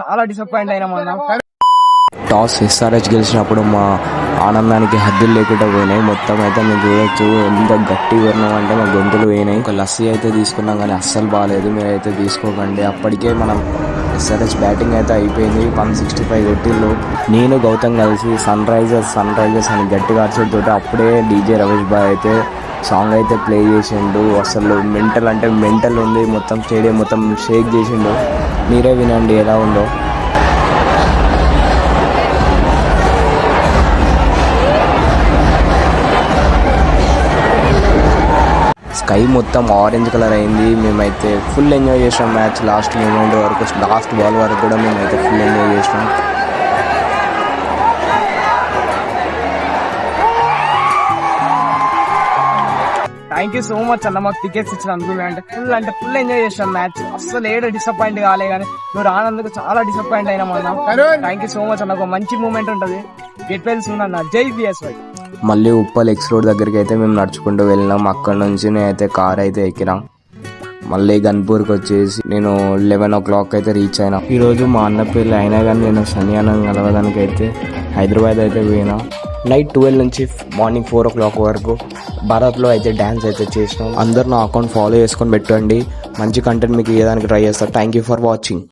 చాలా డిసప్పాయింట్ అయినా అన్న. టాస్ ఎస్ఆర్హెచ్ గెలిచినప్పుడు మా ఆనందానికి హద్దులు లేకుండా పోయినాయి. మొత్తం అయితే మేము చూడొచ్చు ఎంత గట్టి వర్ణం అంటే మా గొంతులు పోయినాయి. ఒక లస్సీ అయితే తీసుకున్నాం కానీ అస్సలు బాగాలేదు, మీరైతే తీసుకోకండి. అప్పటికే మనం ఎస్ఆర్హెచ్ బ్యాటింగ్ అయితే అయిపోయింది, 165 కొట్టిళ్ళు. నేను గౌతమ్ కలిసి సన్ రైజర్స్ అని గట్టిగా అరిచేటతోటి అప్పుడే డీజే రమేష్ బాయ్ అయితే సాంగ్ అయితే ప్లే చేసిండు. అసలు మెంటల్ అంటే మెంటల్ ఉంది, మొత్తం స్టేడియం మొత్తం షేక్ చేసిండు. మీరే వినండి ఎలా ఉందో. స్కై మొత్తం ఆరెంజ్ కలర్ అయింది. మేమైతే ఫుల్ ఎంజాయ్ చేసాం మ్యాచ్. లాస్ట్ మూమెంట్ వరకు, లాస్ట్ బాల్ వరకు కూడా మేమైతే ఫుల్ ఎంజాయ్ చేసినాం. థ్యాంక్ యూ సో మచ్ అన్న, మాకు టికెట్స్ ఇచ్చినందుకు. అంటే ఫుల్ ఎంజాయ్ చేసాం మ్యాచ్. అసలు ఏడు డిసప్పాయింట్ కాలే కానీ నువ్వు రానందుకు చాలా డిసప్పాయింట్ అయినా అన్న. థ్యాంక్ యూ సో మచ్ అన్న, ఒక మంచి మూమెంట్ ఉంటుంది. గెట్ వెల్ సూన్ అన్న. జై బిఎస్వై. మళ్ళీ ఉప్పల్ ఎక్స్ రోడ్ దగ్గరికి అయితే మేము నడుచుకుంటూ వెళ్ళినాం. అక్కడ నుంచి నేనైతే కార్ అయితే ఎక్కినాం. మళ్ళీ గన్పూర్కి వచ్చేసి నేను 11 o'clock అయితే రీచ్ అయినా. ఈరోజు మా అన్న పెళ్ళి అయినా కానీ నేను శని అన్నం కలవడానికి అయితే హైదరాబాద్ అయితే పోయినా. నైట్ 12 నుంచి మార్నింగ్ 4 o'clock వరకు భారత్లో అయితే డ్యాన్స్ అయితే చేసినాం. అందరు నా అకౌంట్ ఫాలో చేసుకొని పెట్టండి, మంచి కంటెంట్ మీకు ఇవ్వడానికి ట్రై చేస్తారు. Thank you for watching.